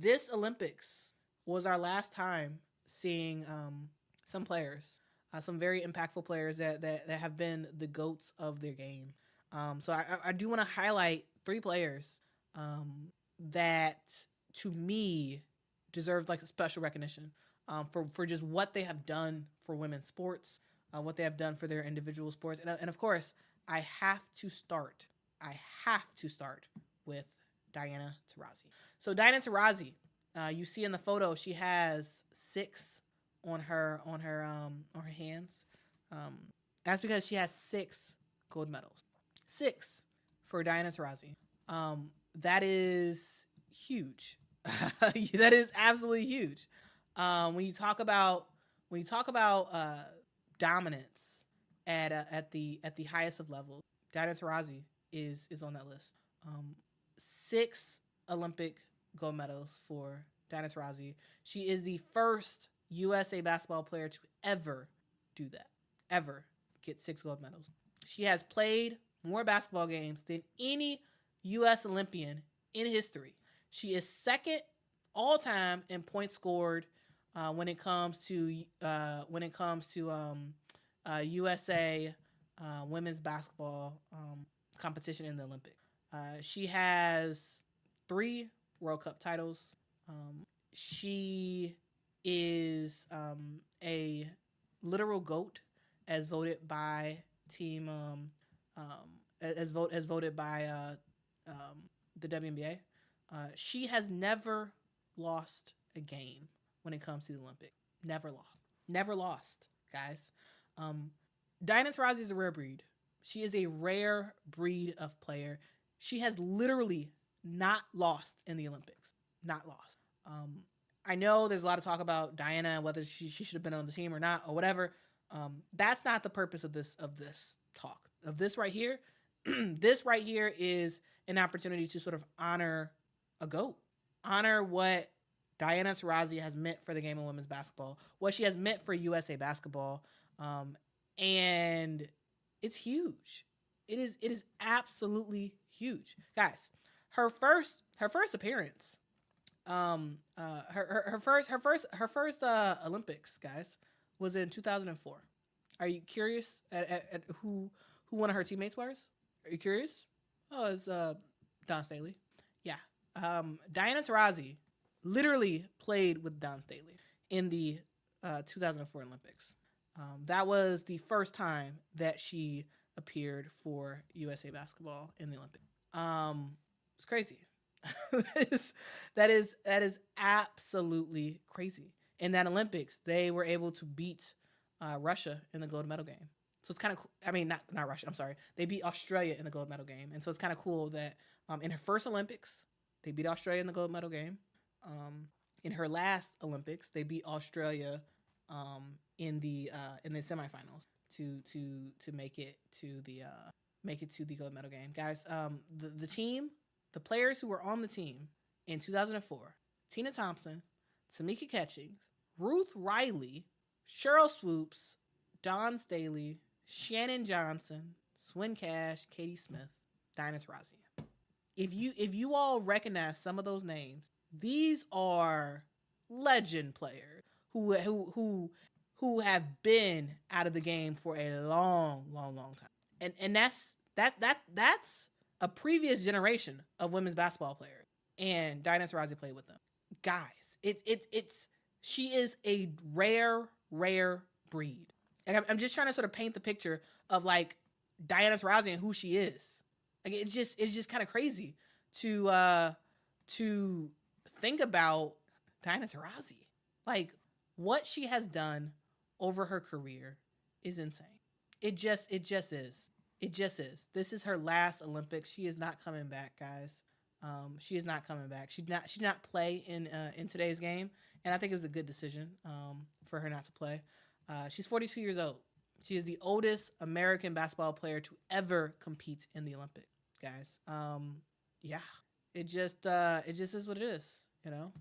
this Olympics was our last time seeing some players, some very impactful players that have been the GOATs of their game. So I do want to highlight three players that, to me, deserve like a special recognition for just what they have done for women's sports, what they have done for their individual sports, and of course, I have to start. I have to start with Diana Taurasi. So Diana Taurasi, you see in the photo, she has six on her hands. That's because she has six gold medals. Six for Diana Taurasi. That is huge. That is absolutely huge. When you talk about dominance at the highest of levels, Diana Taurasi is on that list. Six Olympic gold medals for Diana Taurasi. She is the first USA basketball player to ever do that. Ever get six gold medals. She has played more basketball games than any U.S. Olympian in history. She is second all time in points scored when it comes to USA women's basketball competition in the Olympics. She has 3 World Cup titles. She is a literal GOAT as voted by team as voted by the WNBA. She has never lost a game when it comes to the Olympics. Never lost, guys. Diana Taurasi is a rare breed. She is a rare breed of player. She has literally not lost in the Olympics. Not lost. I know there's a lot of talk about Diana, whether she should have been on the team or not, or whatever. That's not the purpose of this talk. Of this right here. This right here is an opportunity to sort of honor a GOAT. Honor what Diana Taurasi has meant for the game of women's basketball, what she has meant for USA basketball. And it's huge. It is absolutely huge. Guys, her first appearance, her first Olympics, guys, was in 2004. Are you curious at who one of her teammates was? Are you curious? Oh, it's Don Staley. Yeah. Diana Taurasi literally played with Don Staley in the 2004 Olympics. That was the first time that she appeared for USA basketball in the Olympics. It's crazy. that is absolutely crazy. In that Olympics, they were able to beat Russia in the gold medal game. So it's kind of cool. I mean, not Russia. I'm sorry. They beat Australia in the gold medal game, and so it's kind of cool that in her first Olympics, they beat Australia in the gold medal game. In her last Olympics, they beat Australia in the semifinals to make it to the gold medal game. Guys, the players who were on the team in 2004: Tina Thompson, Tamika Catchings, Ruth Riley, Cheryl Swoops, Dawn Staley, Shannon Johnson, Swin Cash, Katie Smith, Diana Taurasi. If you all recognize some of those names, these are legend players who have been out of the game for a long time. And that's a previous generation of women's basketball players. And Diana Taurasi played with them. Guys, she is a rare breed. And I'm just trying to sort of paint the picture of like Diana Taurasi and who she is. Like it's just kind of crazy to think about Diana Taurasi. Like what she has done over her career is insane. It just is. It just is. This is her last Olympics. She is not coming back, guys. She is not coming back. She did not play in today's game, and I think it was a good decision for her not to play. She's 42 years old. She is the oldest American basketball player to ever compete in the Olympics, guys. Yeah, it just is what it is, you know.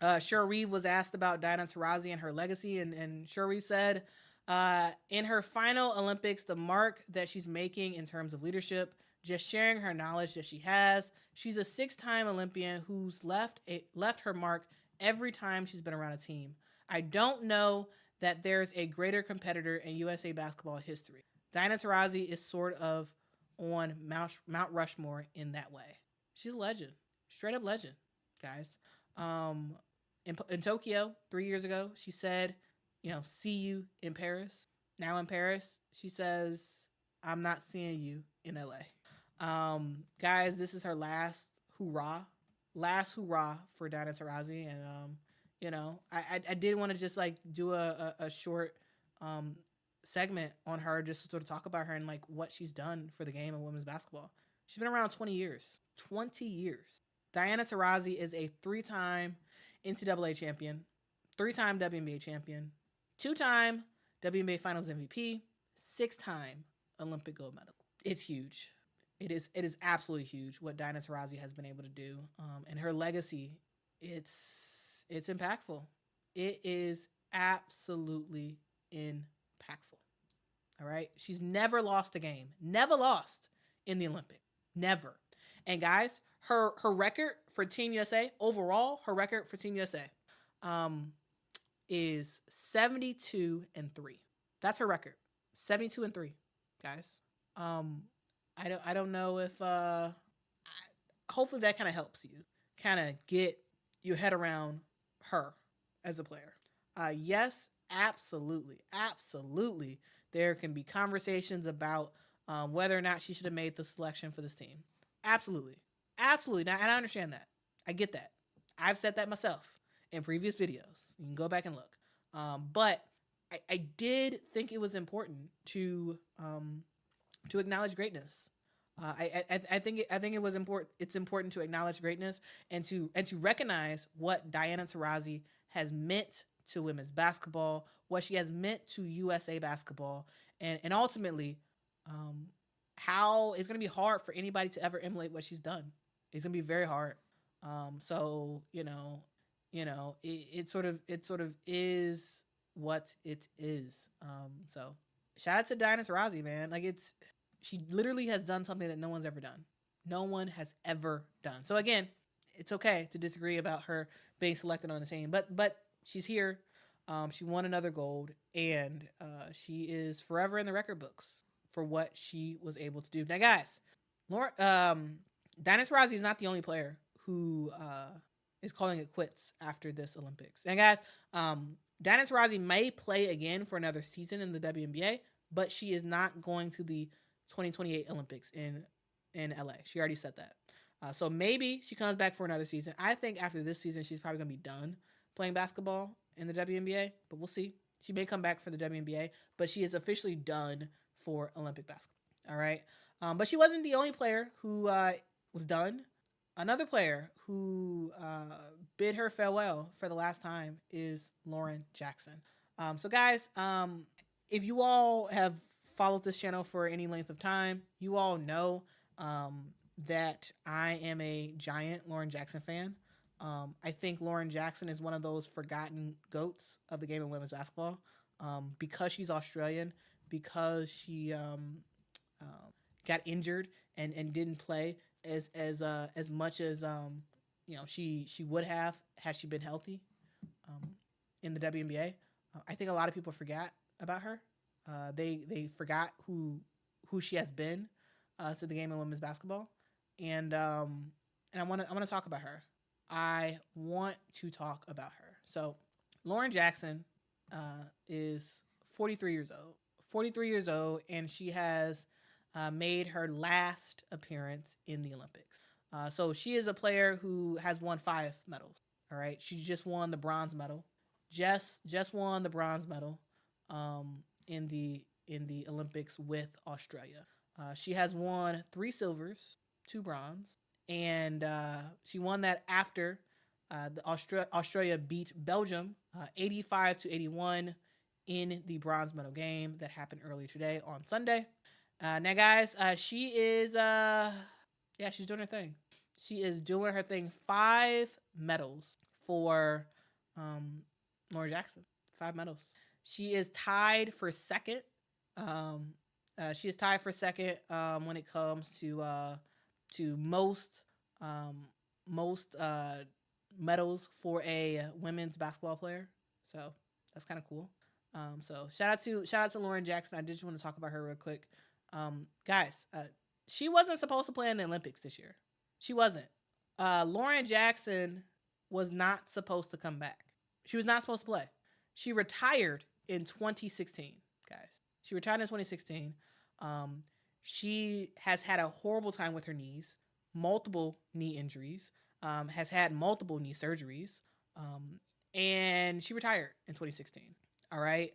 Cheryl Reeve was asked about Diana Taurasi and her legacy, and Cheryl Reeve said, in her final Olympics, the mark that she's making in terms of leadership, just sharing her knowledge that she has. She's a 6-time Olympian who's left her mark every time she's been around a team. I don't know that there's a greater competitor in USA basketball history. Diana Taurasi is sort of on Mount Rushmore in that way. She's a legend, straight up legend, guys. In Tokyo 3 years ago, she said, see you in Paris. Now in Paris, she says, I'm not seeing you in LA. Guys, this is her last hurrah for Diana Taurasi. And, I did want to just like do a short segment on her, just to sort of talk about her and like what she's done for the game of women's basketball. She's been around 20 years. 20 years. Diana Taurasi is a 3-time NCAA champion, 3-time WNBA champion, 2-time WNBA Finals MVP, 6-time Olympic gold medal. It's huge. It is absolutely huge what Diana Taurasi has been able to do, and her legacy. It's impactful. It is absolutely impactful. All right, she's never lost a game. Never lost in the Olympics. Never. And guys, her record for Team USA overall, is 72-3. That's her record. 72-3, guys. I don't know if hopefully that kind of helps you kind of get your head around her as a player. Yes, absolutely. There can be conversations about whether or not she should have made the selection for this team. Absolutely. Now, and I understand that. I get that. I've said that myself in previous videos. You can go back and look. But I did think it was important to acknowledge greatness. I think it was important. It's important to acknowledge greatness and to recognize what Diana Taurasi has meant to women's basketball, what she has meant to USA basketball, and ultimately, how it's going to be hard for anybody to ever emulate what she's done. It's going to be very hard. So it sort of is what it is. So shout out to Diana Taurasi, man. Like she literally has done something that no one's ever done. No one has ever done. So again, it's okay to disagree about her being selected on the team, but she's here. She won another gold, and she is forever in the record books for what she was able to do. Now, guys, Diana Taurasi is not the only player who is calling it quits after this Olympics. And guys, Diana Taurasi may play again for another season in the WNBA, but she is not going to the 2028 Olympics in LA. She already said that. So maybe she comes back for another season. I think after this season, she's probably going to be done playing basketball in the WNBA, but we'll see. She may come back for the WNBA, but she is officially done for Olympic basketball. All right. But she wasn't the only player who was done. Another player who bid her farewell for the last time is Lauren Jackson. So guys, if you all have followed this channel for any length of time, you all know that I am a giant Lauren Jackson fan. I think Lauren Jackson is one of those forgotten GOATs of the game of women's basketball, because she's Australian, because she got injured and didn't play as much as she would have had she been healthy in the WNBA. I think a lot of people forgot about her. They forgot who she has been to the game of women's basketball, and I want to talk about her. I want to talk about her. So Lauren Jackson is 43 years old. 43 years old, and she has made her last appearance in the Olympics. So she is a player who has won 5 medals. All right, she just won the bronze medal. Just won the bronze medal in the Olympics with Australia. She has won 3 silvers, 2 bronze, and she won that after Australia beat Belgium 85-81 in the bronze medal game that happened earlier today on Sunday. Now, guys, she is she's doing her thing. She is doing her thing. 5 medals for Lauren Jackson. 5 medals. She is tied for second She is tied for second when it comes to um, most medals for a women's basketball player. So that's kind of cool. So shout out to Lauren Jackson. I just want to talk about her real quick. Guys, she wasn't supposed to play in the Olympics this year. She wasn't. Lauren Jackson was not supposed to come back. She was not supposed to play. She retired in 2016, guys. She retired in 2016. She has had a horrible time with her knees, multiple knee injuries, has had multiple knee surgeries, and she retired in 2016. All right.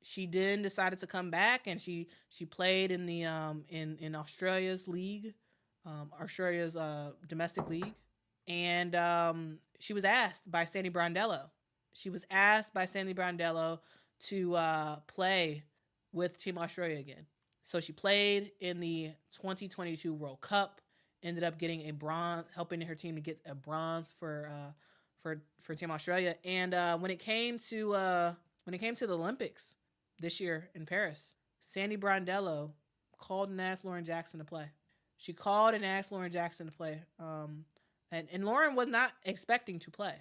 She then decided to come back, and she played in the in Australia's league, Australia's domestic league, and she was asked by Sandy Brondello. She was asked by Sandy Brondello to play with Team Australia again. So she played in the 2022 World Cup. Ended up getting a bronze, helping her team to get a bronze for Team Australia. And when it came to the Olympics this year in Paris, Sandy Brondello called and asked Lauren Jackson to play. She called and asked Lauren Jackson to play. And Lauren was not expecting to play.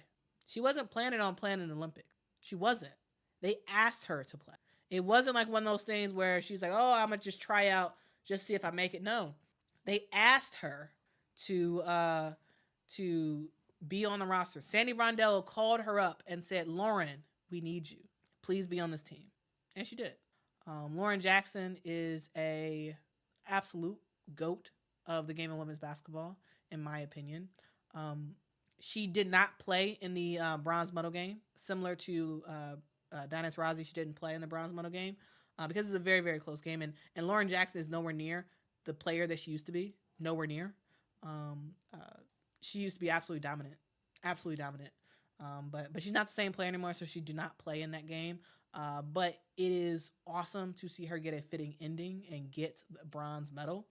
She wasn't planning on playing in the Olympics. She wasn't. They asked her to play. It wasn't like one of those things where she's like, oh, I'm going to just try out, just see if I make it. No. They asked her to be on the roster. Sandy Brondello called her up and said, Lauren, we need you. Please be on this team. And she did. Lauren Jackson is a absolute GOAT of the game of women's basketball, in my opinion. She did not play in the bronze medal game. Similar to Diana Taurasi, she didn't play in the bronze medal game because it's a very, very close game. And Lauren Jackson is nowhere near the player that she used to be. Nowhere near. She used to be absolutely dominant. Absolutely dominant. But she's not the same player anymore, so she did not play in that game. But it is awesome to see her get a fitting ending and get the bronze medal.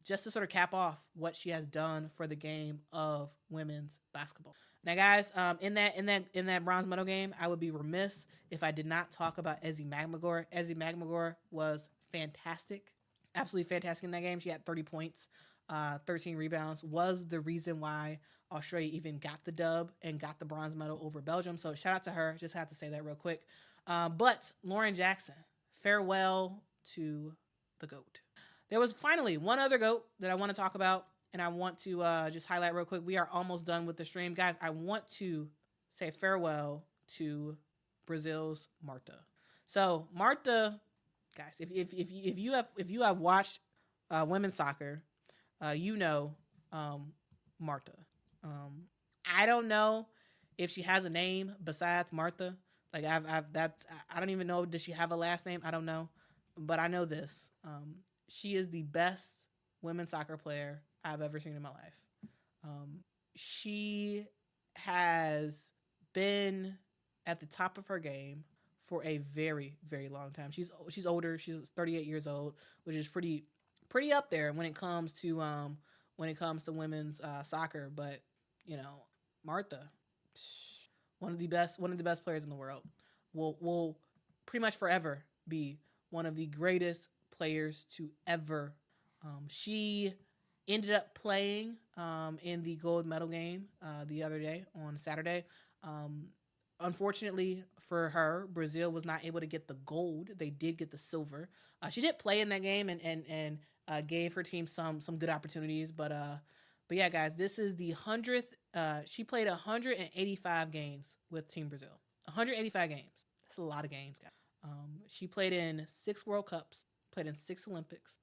Just to sort of cap off what she has done for the game of women's basketball. Now, guys, in that bronze medal game, I would be remiss if I did not talk about Ezi Magmagor. Ezi Magmagor was fantastic, absolutely fantastic in that game. She had 30 points, 13 rebounds, was the reason why Australia even got the dub and got the bronze medal over Belgium. So shout out to her. Just have to say that real quick. But Lauren Jackson, farewell to the GOAT. There was finally one other GOAT that I want to talk about, and I want to just highlight real quick. We are almost done with the stream. Guys, I want to say farewell to Brazil's Marta. So Marta, guys, if you have watched women's soccer, you know Marta. I don't know if she has a name besides Marta. Like I don't even know. Does she have a last name? I don't know, but I know this. She is the best women's soccer player I've ever seen in my life. She has been at the top of her game for a very, very long time. She's older. She's 38 years old, which is pretty up there when it comes to women's soccer. But you know, Marta, one of the best players in the world, will pretty much forever be one of the greatest players to ever. She ended up playing in the gold medal game the other day on Saturday. Unfortunately for her, Brazil was not able to get the gold. They did get the silver. She did play in that game and gave her team some good opportunities. But yeah, guys, this is the 100th. She played 185 games with Team Brazil. 185 games. That's a lot of games, guys. She played in 6 World Cups. Played in 6 Olympics.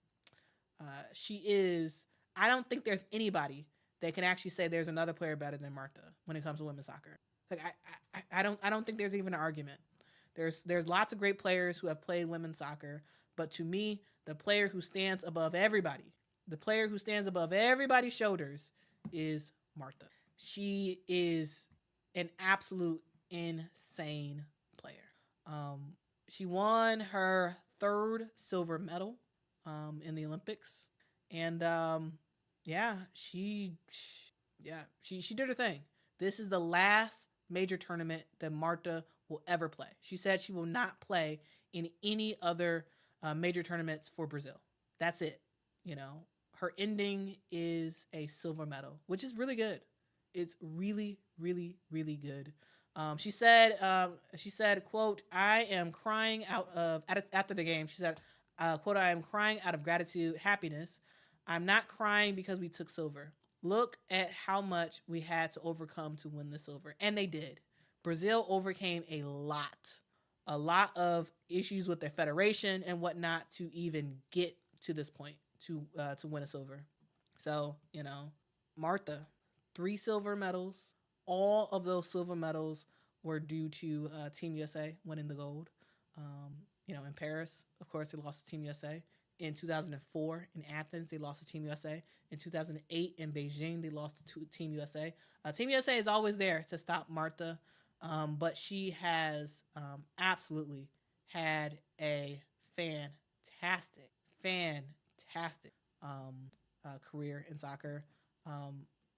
She is. I don't think there's anybody that can actually say there's another player better than Marta when it comes to women's soccer. Like I don't think there's even an argument. There's lots of great players who have played women's soccer, but to me, the player who stands above everybody, the player who stands above everybody's shoulders, is Marta. She is an absolute insane player. She won her 3rd silver medal in the Olympics, and she did her thing. This is the last major tournament that Marta will ever play. She said she will not play in any other major tournaments for Brazil. That's it. You know, her ending is a silver medal, which is really good. It's really, really, really good. She said, quote, I am crying out of, after the game, she said, quote, I am crying out of gratitude, happiness. I'm not crying because we took silver. Look at how much we had to overcome to win the silver. And they did. Brazil overcame a lot of issues with their federation and whatnot to even get to this point to win a silver. So, you know, Martha, 3 silver medals. All of those silver medals were due to Team USA winning the gold. You know, in Paris, of course, they lost to Team USA. In 2004, in Athens, they lost to Team USA. In 2008, in Beijing, they lost to Team USA. Team USA is always there to stop Martha, but she has absolutely had a fantastic, fantastic career in soccer.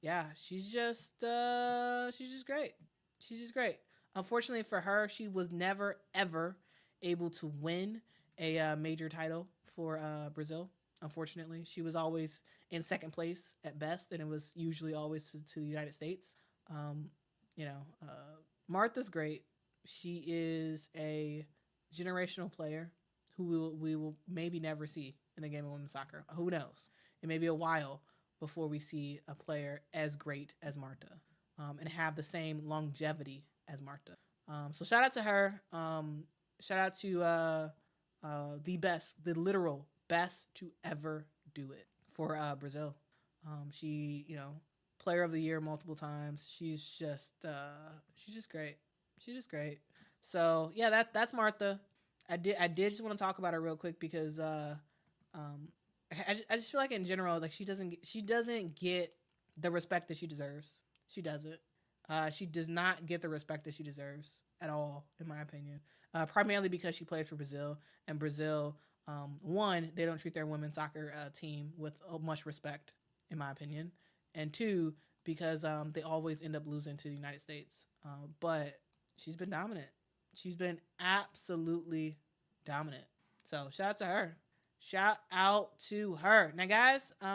Yeah, she's just great. She's just great. Unfortunately for her, she was never ever able to win a major title for Brazil. Unfortunately, she was always in second place at best, and it was usually always to the United States. Um, you know, Martha's great. She is a generational player who we will maybe never see in the game of women's soccer. Who knows? It may be a while before we see a player as great as Marta and have the same longevity as Marta. So shout out to her. Shout out to the best, the literal best to ever do it for Brazil. She, you know, player of the year multiple times. She's just great. She's just great. So yeah, that's Martha. I did just want to talk about her real quick because um, I just feel like in general, like she doesn't get the respect that she deserves. She doesn't. She does not get the respect that she deserves at all, in my opinion. Primarily because she plays for Brazil, and Brazil, one, they don't treat their women's soccer team with much respect, in my opinion, and two, because they always end up losing to the United States. But she's been dominant. She's been absolutely dominant. So shout out to her. Shout out to her. Now, guys,